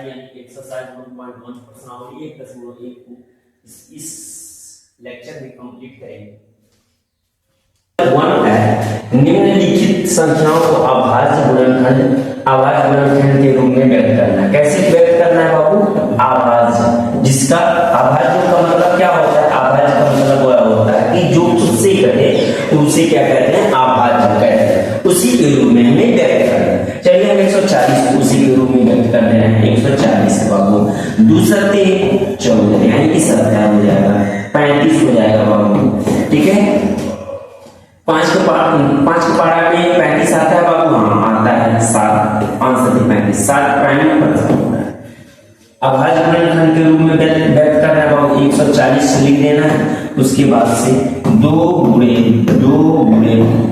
Exercise 1.1 प्रश्नावली 1.1 को इस लेक्चर में कंप्लीट करेंगे। वन है निम्नलिखित संख्याओं को अभाज्य गुणनखंड के रूप में व्यक्त करना। कैसे व्यक्त करना है बाबू? अभाज्य, जिसका अभाज्य का मतलब क्या होता है? अभाज्य का मतलब वह होता है कि जो उससे कहे उसे क्या कहते हैं? अभाज्य कहते हैं। उसी के रूप में हमें व्यक्त करना है। चलिए हम 140 उसी के रूप में व्यक्त कर रहे हैं। 140 बाबू दूसरा 14 यानी कि 17 हो जाएगा, 35 हो जाएगा बाबू। ठीक है, 5 के पारा में 35 आता है बाबू? हाँ आता है। 7 5 से 35 7 प्राइम नंबर होता है। अभाज्य गुणनखंड के रूप में व्यक्त करना है बाबू। 140 लिख देना है। उसके बाद से 2 गुणे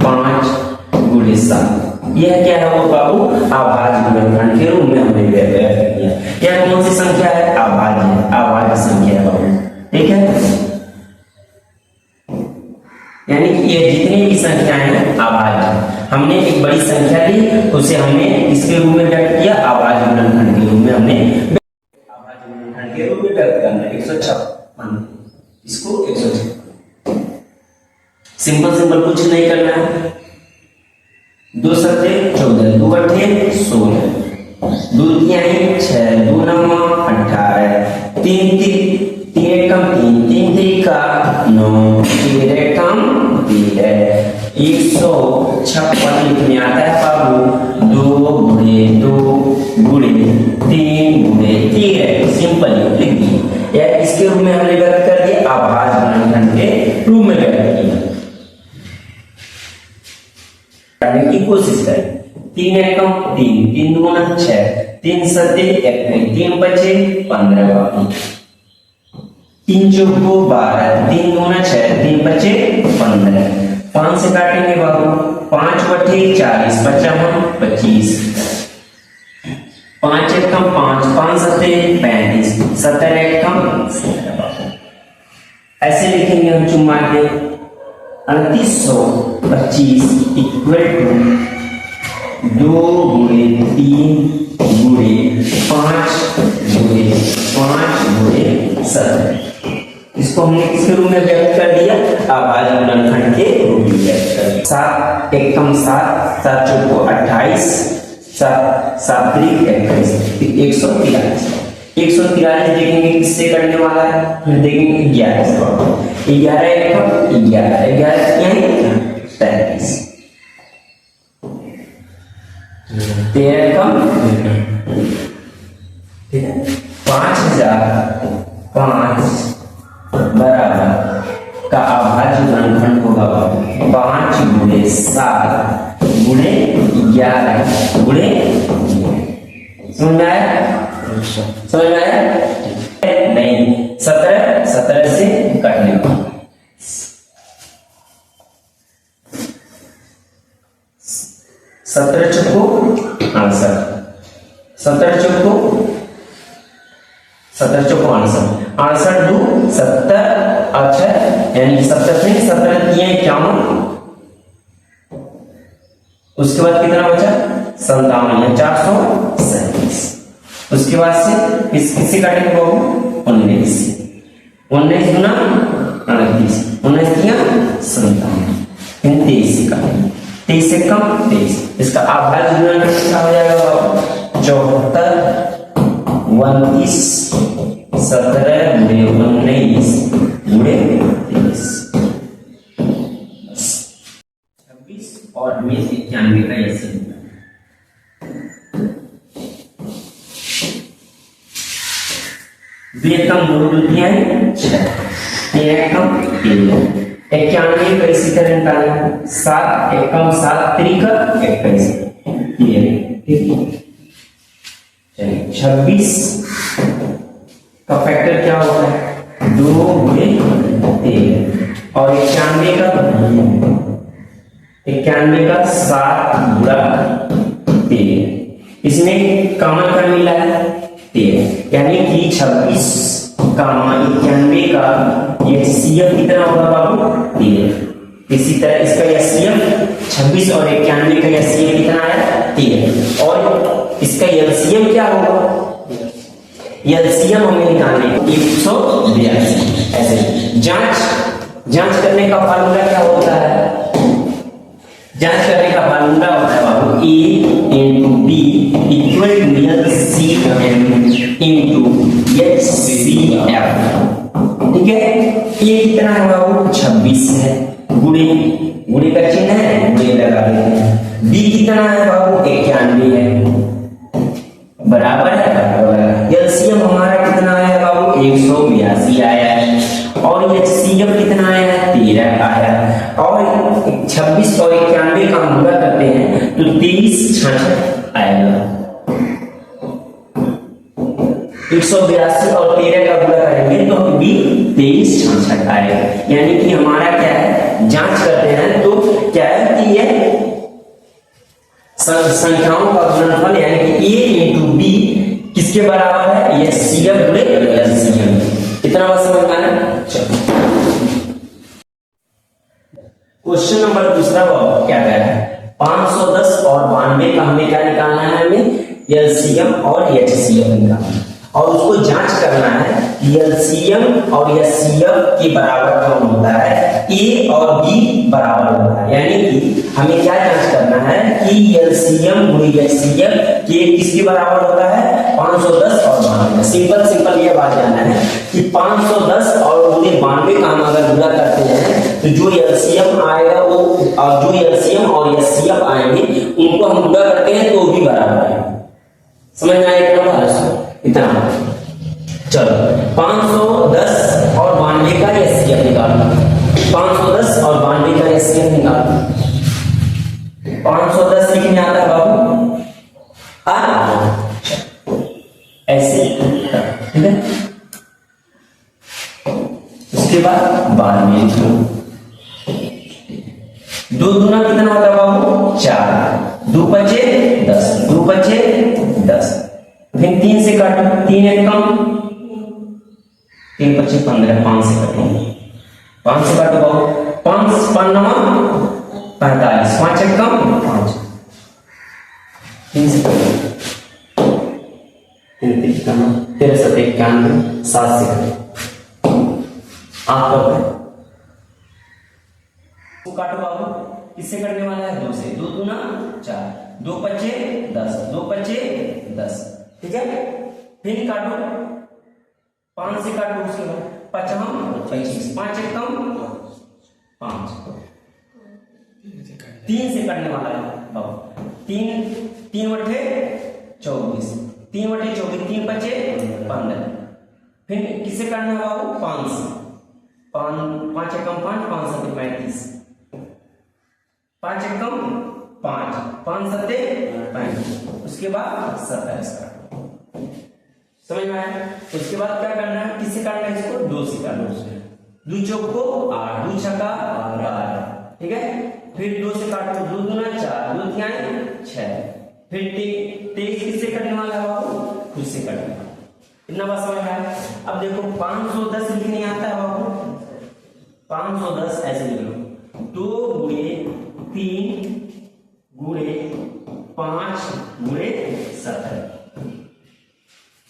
5 गुणे 7 यह क्या है वो बाबू? अभाज्य गुणनखंड के रूप में हमने व्यक्त किया। यह कौन सी संख्या है? अभाज्य संख्या है बाबू। ठीक है, यानी कि ये जितनी भी संख्याएं हैं अभाज्य। हमने एक बड़ी संख्या ली, उसे हमने इसके रूप में व्यक्त किया, अभाज्य गुणनखंड के रूप में हमने अभाज्य गुणनखंड के रूप में व्यक्त करना है। 156 इसको 156 सिंपल कुछ नहीं करना है। 2 सत्ते 14 2 अठे 16 2 तिहाई 6 2 नवा 18 3 एकम 3 त्रिका 9 3 एकम 13 156 लिखने आता है बाबू। 2 गुणे 3 गुणे 13 सिंपल लिख दिए। या इसके रूप में हमने व्यक्त कर दिया, अभाज्य गुणनखंड के रूप में व्यक्त किया। करने की कोशिश करें। 3 एकम 3 3 दूना 6 3 सत्ते 21 3 बचे 15 बाबू। 3 चौको 12 3 दूना 6 3 बचे 15। 5 से काटेंगे बाबू। 5 बटे 40 25 5 एकम 5 5 सत्ते 35 17 एकम 17 ऐसे लिखेंगे हम चुम्मा के। 3825 इक्वल टू 2 गुणे 3 गुणे 5 गुणे 17। इसको हमने किसके रूप में व्यक्त कर दिया? अभाज्य गुणनखंड के रूप में व्यक्त कर दिया। 7 एकम 7 7 चौको 28 7 त्रिक 21 143 देखेंगे किससे करने वाला है? फिर देखेंगे 11 से। 11 एकम 11 यानी 33 13 एकम। ठीक है, 5005 बराबर का अभाज्य गुणनखंड होगा 5 गुणे 7 गुणे 11 गुणे। समझ में आया? समझ में आया? नहीं, 17 से काटने को 17 चौको 68 17 चौको 68 2 70 अच्छा यानी 70 नहीं 70 3 51। उसके बाद कितना बचा? 57 या 437। उसके बाद से किससे काटेंगे बाबू? 19 19 गुना 38 19 दिया 57 23 से काटेंगे। 23 से कम 23। इसका अभाज्य गुणनखंड क्या हो जाएगा बाबू? 74 29 17 गुणे 19 गुणे 23 26 और 91 का ऐसे कम 2 तिहाई 6 3 एकम 13 91 कैसे करें? 7 एकम 7 त्रिका 21 26 का फैक्टर क्या होता है? 2 गुणे 13 और 91 का 7 गुणा 13। इसमें कॉमन का मिला है 13 यानी कि 26 का 91 का एचसीएफ कितना होगा बाबू? 13। इसी तरह इसका एचसीएफ 26 और 91 का एचसीएफ कितना आया? 13 और इसका एलसीएम क्या होगा? एलसीएम हमें निकालने 182। ऐसे जांच करने का फार्मूला क्या होता है? जांच करने का फार्मूला होता है बाबू A into B equal to LCM into HCF. ठीक है, ये कितना है बाबू? 26 है। गुणे का चिन्ह है, गुणे लगा देते हैं। बी कितना है बाबू? 91 है, बराबर है। एलसीएम हमारा कितना आया बाबू? 182 आया है। और एचसीएफ कितना आया है? 13 आया। और 26 और 91 का हम गुणा करते हैं तो 23 66 आएगा। 182 और 13 का गुणा करेंगे तो भी 23 66 आएगा। यानी कि हमारा क्या है, जांच करते हैं तो क्या है कि ये संख्याओं का गुणनफल यानी कि ए इंटू बी किसके बराबर है? ये सीएफ गुणे एलसीएम। इतना बात समझ में आया? चलो क्वेश्चन नंबर दूसरा क्या कह रहा है? 510 और 92 का हमें क्या निकालना है? हमें एलसीएम और एचसीएफ निकालना है और उसको जांच करना है कि एलसीएम और एचसीएफ के बराबर कौन होता है? ए और बी बराबर होता है। यानी कि हमें क्या जांच करना है कि एलसीएम गुणे एचसीएफ के किसके बराबर होता है? 510 और 92। सिंपल ये बात जानना है कि 510 और गुणे 92 का हम अगर गुणा करते हैं तो जो एलसीएम आएगा वो और जो एलसीएम और एचसीएफ आएंगे उनको हम गुणा करते हैं तो भी बराबर है। समझ में आया इतना? चलो 510 और 92 का एचसीएफ निकालो। 510 और 92 का एचसीएफ निकालो। 510 लिखने आता है बाबू? ऐसे, ठीक है। उसके बाद 92 दो दूना कितना होता है बाबू? 4। 2 पचे 10, 2 पचे 10। फिर 3 से काटो, 3 एक कम, 3 पचे 15, 5 से काटो, 5 से काटो बाबू, 5 5 9 45, 5 एक कम 5, 3 से काटो, 3 3 कम 13 7 91, 7 से काटो, आप काटो बाबू। किससे कटने वाला है? 2 से। 2 दूना 4, 2 पचे 10, 2 पचे 10, ठीक है। फिर काटो, 5 से काटो, उसके बाद 55 25, 5 एक कम 5, 3 से कटने वाला है बाबू। 3 बटे 24, 3 बटे 24, 3 बचे 15। फिर किससे काटना है बाबू? 5 से। 5 एक कम 5, 5 7 35, 5 एक कम 5, 5 7 35, उसके बाद 27 का। समझ में आया? उसके बाद क्या करना है? किससे काटना है इसको? 2 से काटना। 2 चौक को 8, 2 छक्का 12, ठीक है। फिर 2 से काटो, 2 दूना 4, 2 तिहाई 6। फिर 23 किससे कटने वाला है बाबू? खुद से कटने वाला। इतना बात समझ में आया? अब देखो 510 लिखने आता है बाबू। 510 ऐसे लिख लो, 2 गुणे 3 गुणे 5 गुणे 17।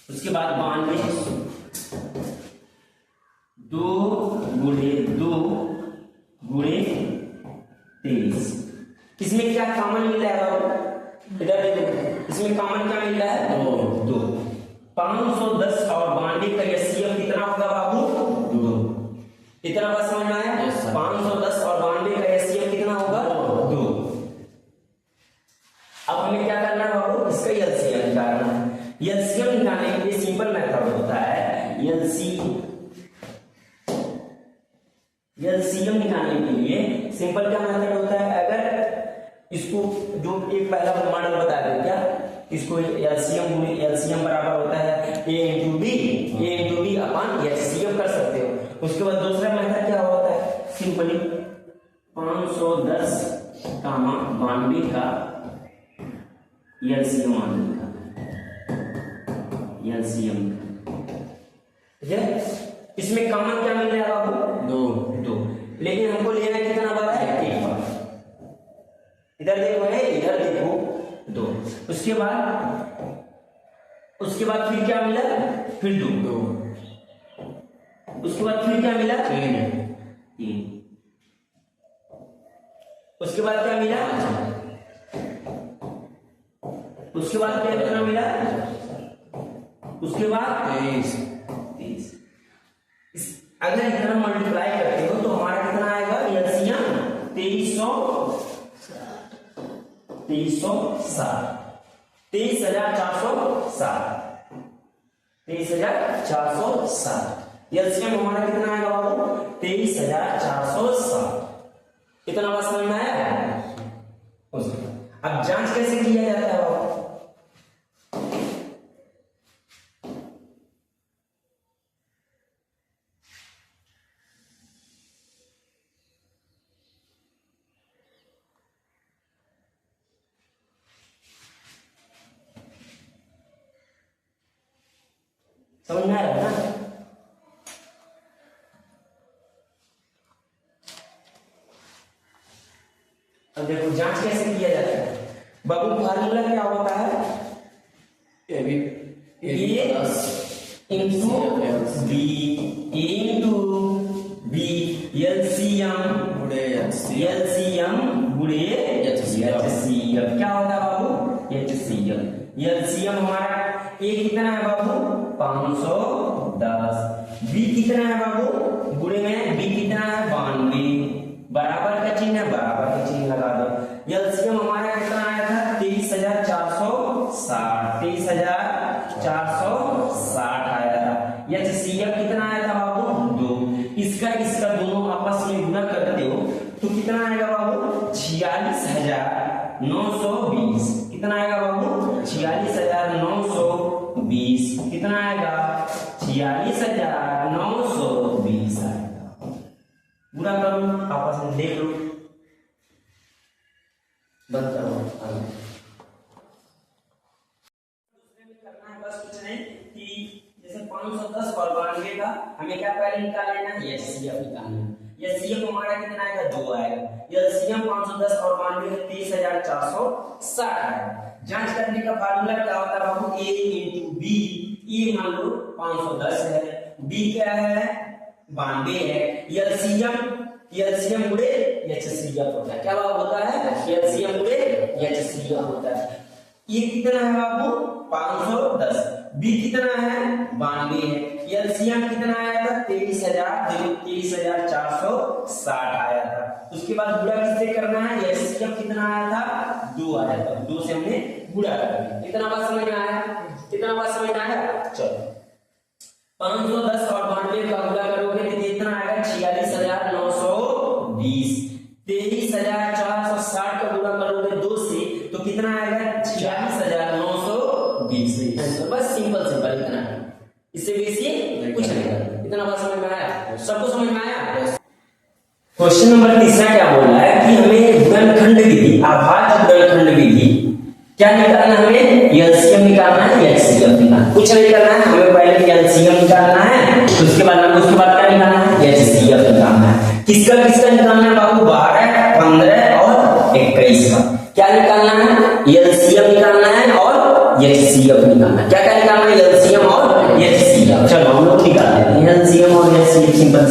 उसके बाद 92, 2 गुणे 2 गुणे 23। इसमें क्या कॉमन मिल रहा है? इधर देखो, इसमें कॉमन क्या मिल रहा है? 2। 510 और 92 का एचसीएफ कितना होगा बाबू? 2। इतना बात समझ में आया? 510 और 92 का एचसीएफ कितना होगा? 2। अब हमें क्या करना है बाबू? इसका एलसीएम निकालना है। एलसीएम निकालने के लिए सिंपल मेथड होता है एलसीएम निकालने के लिए सिंपल क्या मेथड होता है? अगर इसको जो एक पहला मॉडल बता दें क्या, इसको एलसीएम बराबर होता है ए इंटू बी अपन एचसीएफ कर सकते हो। उसके बाद दूसरा मेथड क्या होता है? सिंपली 510 कामा 92 का एलसीएम एलसीएम, ठीक है। इसमें कॉमन क्या मिल रहा है बाबू? 2। लेकिन हमको लेना कितना बार है? 1 बार। इधर देखो है, इधर देखो 2। उसके बाद फिर क्या मिला? फिर 2, उसके बाद फिर क्या मिला 3, उसके बाद क्या मिला, उसके बाद क्या कितना मिला, उसके बाद 23। अगर इतना मल्टीप्लाई करते हो तो हमारा कितना आएगा एलसीएम 2360, 23,460 एलसीएम हमारा कितना आएगा बाबू 23,460। इतना बात समझ में आया। अब जांच कैसे किया जाता है बाबू, समझ में आ रहा है ना। अब देखो जांच कैसे किया जाता है बाबू, फार्मूला क्या होता है ए इंटू बी एलसीएम गुणे एचसीएफ। क्या होता है बाबू एचसीएफ। एलसीएम हमारा ए कितना है बाबू 510, बी कितना है बाबू गुणे में बी कितना है 92, बराबर का चिन्ह है, बराबर का चिन्ह लगा दो। एलसीएम हमारा कितना आया था 23,460 आया था। एचसीएफ कितना आया था बाबू 2, इसका दोनों आपस में गुणा करते हो तो कितना आएगा बाबू 46,920। कितना आएगा बाबू 46,920। कितना आएगा 46,920 आएगा। पूरा करो आपस में देख लो, बंद करो। करना है बस कुछ नहीं कि जैसे 510 और 92 का हमें क्या पहले निकाल लेना है एचसीएफ निकालना है। एचसीएफ हमारा कितना आएगा 2 आएगा। एलसीएम 510 और 92 का 23,460 आएगा। जांच करने का फार्मूला क्या होता है बाबू ए इंटू बी। ए मान लो 510 है, बी क्या है 92 है, एलसीएम गुणे एचसीएफ होता है। क्या बात होता है एलसीएम गुणे एचसीएफ होता है। ये कितना है बाबू 510, बी कितना है 92 है, एलसीएम कितना आया था 23,460 आया था। उसके बाद गुणा किससे करना है, एचसीएफ कितना आया था 2 आया था, 2 से हमने गुणा कर दिया। इतना बात समझ में आया, कितना बात समझ में आया। चलो 510 और 92 का गुणा करोगे तो कितना आएगा 46,920। 23,460 का गुणा करोगे 2 से तो कितना आएगा 46,920। बस सिंपल इतना, इससे बेसी कुछ नहीं करना। इतना बात समझ में आया, सबको समझ में आया। क्वेश्चन नंबर 3 क्या बोल रहा है कि हमें गुणनखंड विधि, अभाज्य गुणनखंड विधि क्या निकालना है, हमें एलसीएम निकालना है, एचसीएफ निकालना। कुछ नहीं करना है, हमें पहले एलसीएम निकालना है, उसके बाद क्या निकालना है एचसीएफ निकालना है। किसका निकालना है बाबू 12, 15 और 21 का। क्या निकालना है एलसीएम निकालना है और एचसीएफ निकालना है। क्या निकालना है एलसीएम और एचसीएफ। चलो हम लोग निकाल लेते हैं एलसीएम और एचसीएफ सिंपल।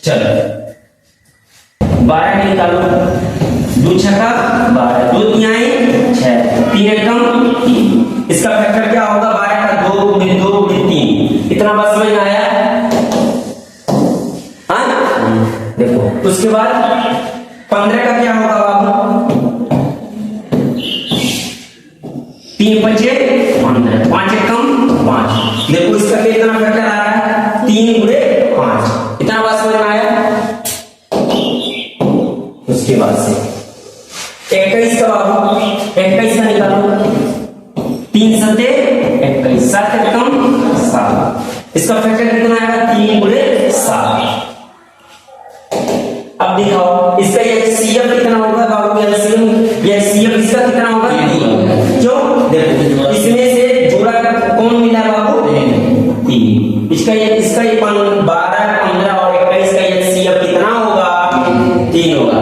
चलो 12 निकालो, 2 छक्का 12, 2 तिहाई 6, 3 एकम 3। इसका फैक्टर क्या होगा 12 का 2 गुणे 2 गुणे 3। इतना बात समझ में आया। हाँ देखो उसके बाद 15 का क्या होगा बाबू 3 5 15, 5 एकम 5। देखो इसका कितना फैक्टर आ रहा है 3 गुणे 5। इतना बात समझ में आया। उसके बाद से 21 का बाबू 21 का निकालो, 3 7 21, 7 एकम 7। इसका फैक्टर कितना आएगा 3 गुणे 7। अब दिखाओ इसका एचसीएफ कितना होगा बाबू, एचसीएफ इसका कितना होगा 3। क्यों देखो इसमें से जोड़ा कौन मिला बाबू 3। इसका 12 15 और 21 का एचसीएफ कितना होगा 3 होगा।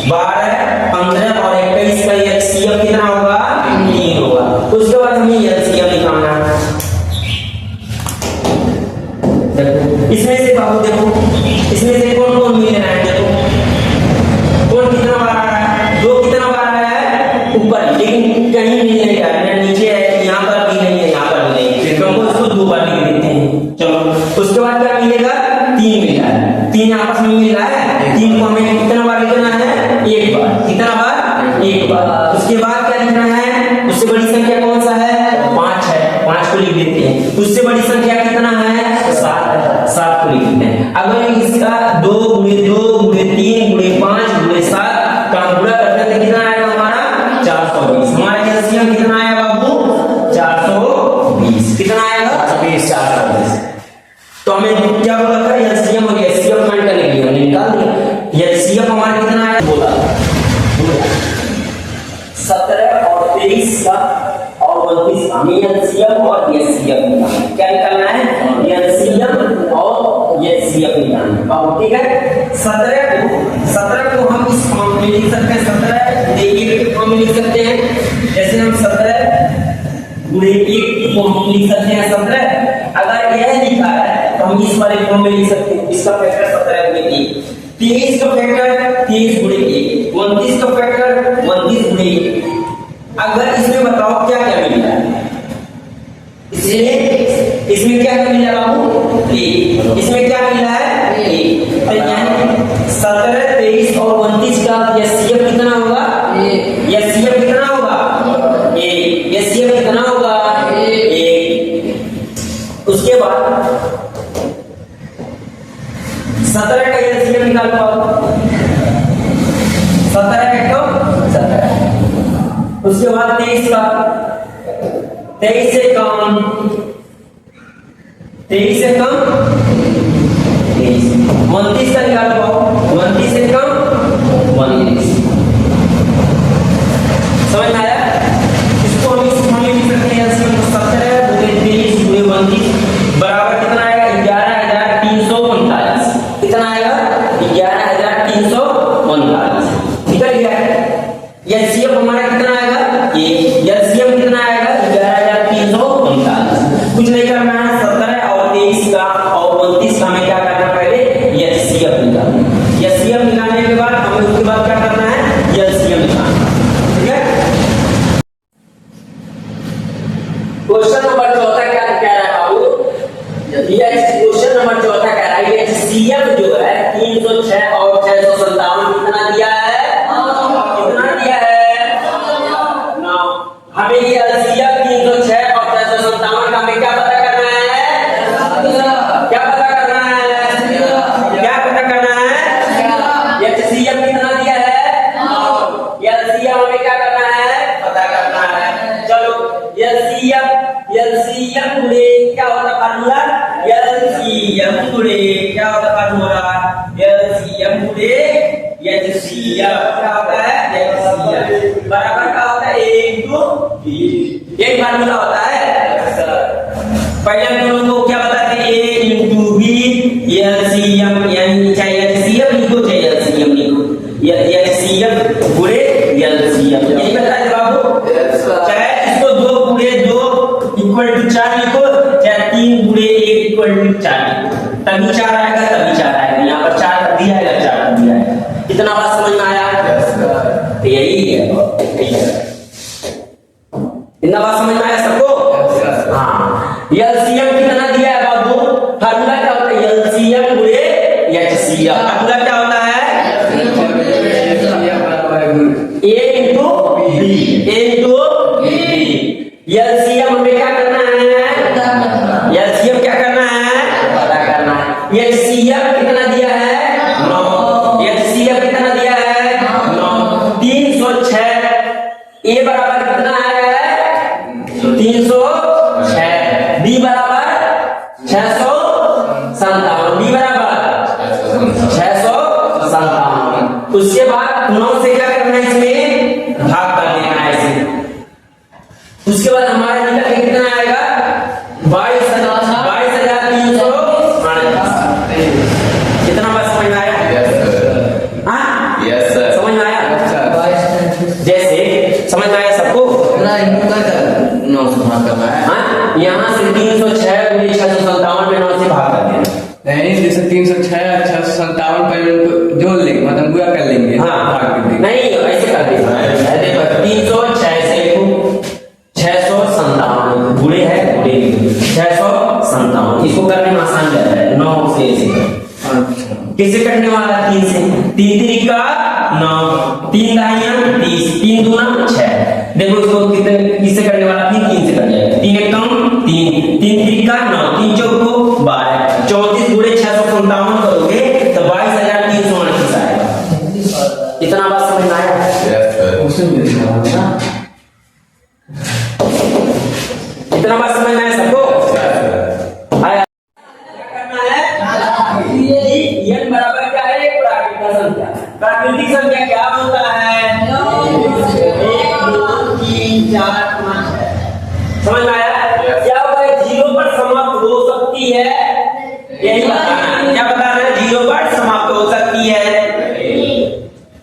12 15 और 21 का एचसीएफ कितना होगा 3 होगा। उसके बाद हमें एलसीएम निकालना है। इसमें से बाबू देखो, इसमें से कौन कौन मिल रहा है, देखो कौन कितना बार आ रहा है, 2 कितना बार आया है ऊपर, लेकिन कहीं नहीं है यार, ना नीचे है, यहाँ पर भी नहीं है, यहाँ पर भी नहीं, फिर हम इसको 2 बार लिख देते हैं। चलो उसके बाद क्या मिलेगा, 3 मिला है, 3 आपस में मिल रहा है, 3 को हमें कितना बार लिखना है, 1 बार, कितना बार, 1 बार। उसके बाद क्या लिखना है, उससे बड़ी संख्या कौन सा है, 5 है, 5 को लिख देते हैं। उससे बड़ी संख्या कितना है, 7 है, 7 को लिख देते हैं। अगर इसका 2 गुणे 2 गुणे 3 गुणे 5 गुणे 7 का गुणा करते हैं तो कितना आएगा हमारा, 420। हमारा एलसीएम कितना आया बाबू, 420, कितना आएगा, 420। तो हमें क्या बोला था, एलसीएम और एचसीएफ फाइंड करने के लिए हमने निकाल दिया। एलसीएम हमारा कितना आया, बोला 17 और 23 का और 32, हमें एलसीएम और एचसीएफ निकालना, क्या निकालना है, एलसीएम और एचसीएफ निकालना। अब ठीक है, 17 को हम इस फॉर्म में लिख सकते हैं, 17 गुणे 1 के फॉर्म में लिख सकते हैं, जैसे हम 17 गुणे 1 को हम लिख सकते हैं 17। अगर यह लिखा है तो हम इस वाले फॉर्म में लिख सकते हैं, इसका फैक्टर 17 गुणे 1, 23 का फैक्टर 23 गुणे 1, 29 का फैक्टर 29 गुणे 1। अगर इसमें बताओ क्या क्या मिल रहा है, इसमें क्या क्या मिल रहा है बाबू, 1, इसमें क्या मिल रहा है, 1, तो यानी 17 23 और 29 का एचसीएफ कितना होगा, एचसीएफ कितना होगा, 1, एचसीएफ कितना होगा, 1। उसके बाद 17 का एलसीएम निकाल पाओ, 17 है तो 17। उसके बाद 23 का, 23 से कम, 23 से कम 23, 29 का निकाल पाओ, 29 से कम 29। समझ में आया, इसको हम इस फॉर्म में लिख सकते हैं, 17 गुणे 23 गुणे 29 बराबर कितना आएगा, 11,339। कितना आएगा, 11,339। निकल गया। एलसीएम हमारा कितना आएगा, ये एलसीएम कितना आएगा, 11,339। कुछ नहीं करना है, 17 और 23 का और 29 का हमें क्या करना है, पहले एलसीएम निकालना। एलसीएम निकालने के बाद हमें उसके बाद क्या करना है, एलसीएम निकालना। ठीक है, क्वेश्चन नंबर 14 क्या कह रहा है बाबू, ये क्वेश्चन नंबर 14 कह रहा है एचसीएफ जो है 306 और 657 कितना दिया है, कितना दिया है ना, हमें ये एचसीएफ 306 और 657 का हमें क्या पता करना है, क्या पता करना है, क्या पता करना है, एचसीएफ कितना दिया है, एलसीएम हमें क्या करना है, पता करना है। चलो एलसीएम गुणे क्या होता है फार्मूला, एलसीएम गुणे क्या होता है फार्मूला, एलसीएम गुणे एचसीएफ क्या होता है, एचसीएफ बराबर क्या होता है, 1 2 3। एक फार्मूला होता है, पहले हम दोनों को क्या बताते हैं, a into b एलसीएम, यानी चाहे एचसीएफ लिखो चाहे एलसीएम लिखो, एचसीएफ गुणे एलसीएम, यही बताया था बाबू। चाहे इसको 2 गुणे 2 इक्वल टू 4 लिखो, चाहे 3 गुणे 1 इक्वल टू 4 लिखो, तभी 4 आएगा, तभी 4 आएगा। यहाँ पर 4 कर दिया है, 4 कर दिया है। इतना बात समझ में आया, तो यही है, इतना बात समझ में आया सबको। हाँ, एलसीएम कितना दिया है बाबू, फार्मूला क्या होता है, एलसीएम गुणे एचसीएफ। फार्मूला क्या होता है, a into b, a into b। LCM हमें क्या करना है, एलसीएम क्या करना है, पता करना है। एचसीएफ कितना दिया है, 9। एचसीएफ कितना दिया है, 9। 306 a बराबर कितना है, 306, b बराबर 657, b बराबर 657। उसके बाद 9 से क्या करना है, इसमें भाग कर देना है इसे। उसके बाद हमारा निकल के कितना आएगा, 22,338। कितना बात समझ में आया, हाँ यस सर, समझ में आया, जैसे समझ में आया सबको, 9 से भाग करना है। हाँ, यहाँ से 306 गुणे 657 में 9 से भाग कर देना। से ऐसे किससे कटने वाला? 3 से। 3 3 9, 3 दाहिया 30, 3 दूना 6। देखो इसको कितने किससे करने वाला? 3 से कट जाएगा। 3 1 कम 3, 3 3 9, 3 4 12, 34 गुणे 657 करोगे तो 22,329 आएगा। इतना बात समझ में आया? इतना बात समझ में आया सबको? आया? क्या करना है? n बराबर क्या है? एक प्राकृतिक संख्या। प्राकृतिक संख्या क्या होता है? 1 2 3 4 5 6। समझ में आया? क्या होता है? 0 पर समाप्त हो सकती है, यही बताना है। क्या बताना है? 0 पर समाप्त हो सकती है।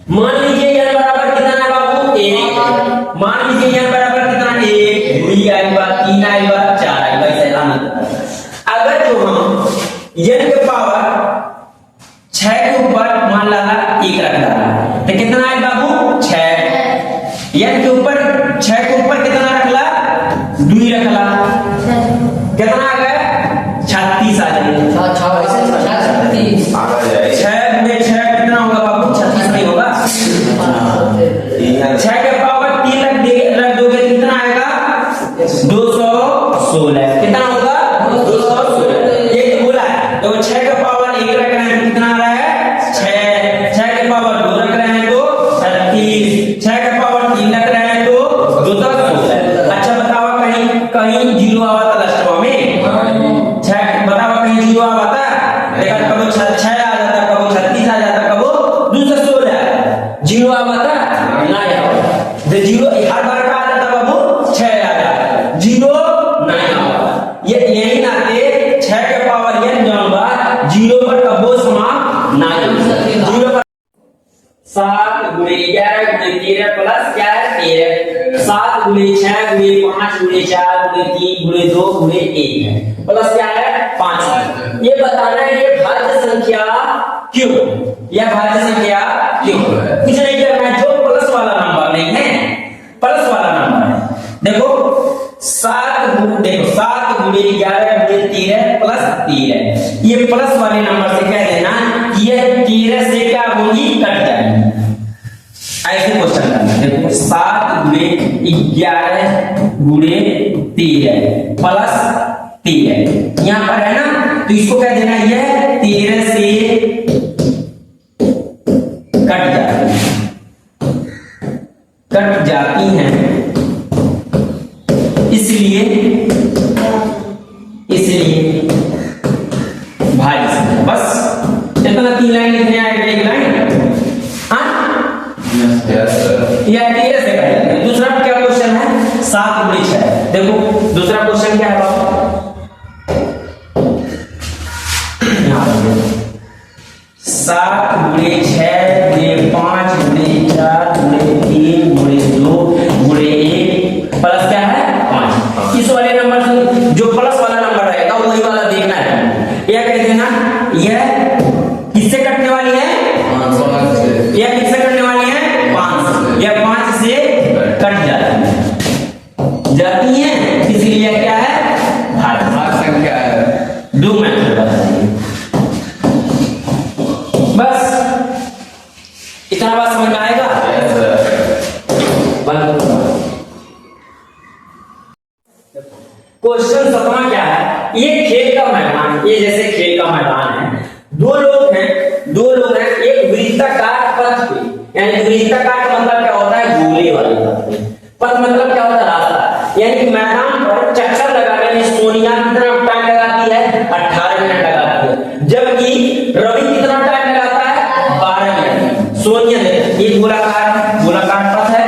मान लीजिए n बराबर कितना है बाबू? 1। मान लीजिए n बराबर कितना? 1 2 आई बार 3 आई बार 4 आई बार ऐसा लाना। अगर जो हम n के पावर 6 के ऊपर मान ला 1 रख डाला तो कितना है बाबू? 6। n के ऊपर 6 के ऊपर कितना रखला? 2 रखला, कितना आ गया? 36 आ जाएगा। 6 में 6 कितना होगा बाबू? 36 नहीं होगा। 6 के पावर 3 रख दोगे कितना आएगा? 216। कितना होगा? 216। ये बोला है तो 6 के पावर 1 रख रहे हैं कितना आ रहा है? 6। 6 के पावर 2 रख रहे हैं तो 36। 6 के पावर 3 रख रहे हैं तो 216। अच्छा बताओ कहीं कहीं 0 आवा था लास्ट में? 6 बताओ कहीं 0 आवा था? देखा कब 6 आ जाता, कब 36 आ जाता, कब 216 0 आवा था ना यार। तो 0 हर बार का आ जाता बाबू 6 आ जाता, 0 नहीं आता। ये यही नाते 6 के पावर n जानबा 0 पर कबो समाप्त ना हो। 0 पर 7 गुणे 11 गुणे 13 प्लस क्या है? 13। 7 गुणे 6 गुणे 5 गुणे 4 गुणे 3 गुणे 2 गुणे 1 है प्लस क्या है? 5। ये बताना है ये भाज्य संख्या क्यों? यह भाज्य संख्या क्यों? कुछ नहीं करना है, जो प्लस वाला नंबर नहीं है, प्लस वाला नंबर है। देखो 7 गुणे 11 गुणे 13 प्लस 13, ये प्लस वाले नंबर से कह देना कि ये 13 से क्या होगी? कट जाएगी। ऐसे क्वेश्चन करना। देखो 7 गुणे 11 गुणे 13 प्लस 13 यहां पर है ना, तो इसको कह देना ये 13 से कट जाती हैं, इसलिए भाज्य संख्या। बस इतना 3 लाइन लिखने आएगा, 1 लाइन। हाँ यह 13 से कट जाती है। दूसरा क्या क्वेश्चन है? 7 गुणे 6। देखो दूसरा क्वेश्चन क्या है बाबू? 7 गुणे 6 गुणे 5 गुणे 4 गुणे 3 गुणे 2 गुणे 1 प्लस क्या है? 5। इस वाले नंबर से जो प्लस वाला नंबर रहेगा वही वाला देखना है। यह कह देना यह किससे कटने वाली है? 5 से। यह किससे कटने वाली है? 5 से। यह 5 से कट जाती है, इसलिए क्या है? भाज्य संख्या है। 2 मेथड बताइए। बस इतना बात समझ में आएगा? क्वेश्चन 7वां क्या है? ये खेल का मैदान, ये जैसे खेल का मैदान है, दो लोग हैं, एक वृत्ताकार पथ पे, यानी वृत्ताकार का मतलब क्या होता है? गोले वाले पथ पे। पथ मतलब क्या होता है? रास्ता। यानी कि मैदान पर चक्कर लगाने में सोनिया कितना टाइम लगाती है? 18 मिनट लगाती है, जबकि रवि कितना टाइम लगाता है? 12 मिनट। सोनिया ने एक गोलाकार पथ है,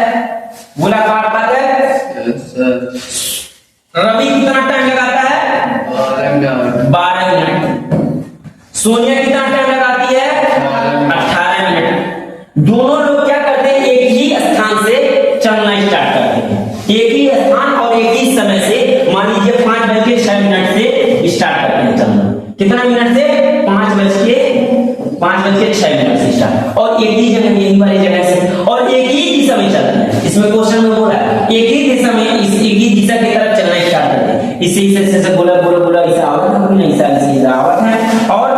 रवि कितना टाइम लगाता है? 12 मिनट। सोनिया कितना टाइम लगाती है? 18 मिनट। दोनों लोग क्या करते हैं? एक ही स्थान से चलना स्टार्ट करते हैं, एक ही स्थान और एक ही समय से। मान लीजिए 5:06 से स्टार्ट करते हैं चलना। कितना मिनट से? 5:06 से स्टार्ट, और एक ही जगह, यही वाली जगह से, और एक ही दिशा में चलते हैं। इसमें क्वेश्चन में बोला एक ही दिशा में, एक ही दिशा की तरफ चलना स्टार्ट करते हैं। इसी से बोला ऐसा आवत है, नहीं ऐसा आवत है, और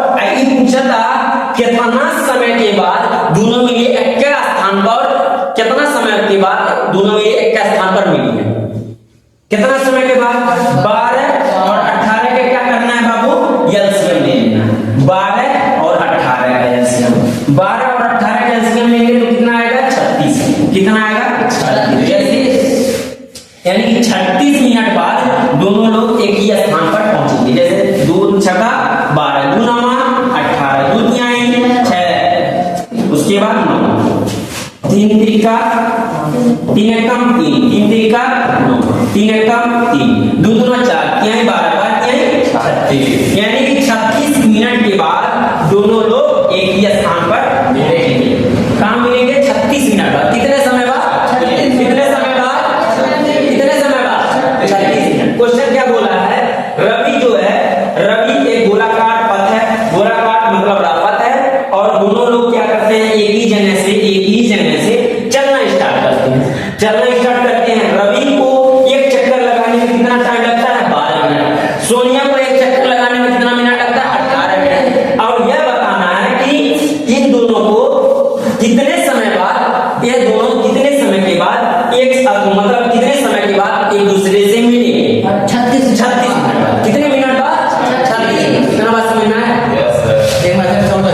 तीन त्रिका तीन एकम तीन, तीन त्रिका 9, तीन एकम 3, दो दूना 4, यानी 12 बार यानी 36, यानी कि 36 मिनट के बाद दोनों लोग एक ही स्थान पर मिलेंगे। कहाँ मिलेंगे? 36 मिनट बाद। कितने समय बाद? कितने समय बाद? कितने समय बाद? 36 मिनट। क्वेश्चन क्या बोला है? रवि जो है, रवि एक गोलाकार पथ है, गोलाकार मतलब पथ है, और दोनों लोग क्या करते हैं? एक ही जगह से चलना स्टार्ट करते हैं। रवि को एक चक्कर लगाने में कितना टाइम लगता है? 12 मिनट। सोनिया को एक चक्कर लगाने में कितना मिनट लगता है? 18 मिनट। और यह बताना है कि इन दोनों को कितने समय बाद, ये दोनों कितने समय के बाद एक मतलब कितने समय के बाद एक दूसरे से मिलेंगे? 36 मिनट बाद। कितने मिनट बाद? 36 मिनट। कितना बात समझ में आया? Yes sir. एक बार समझ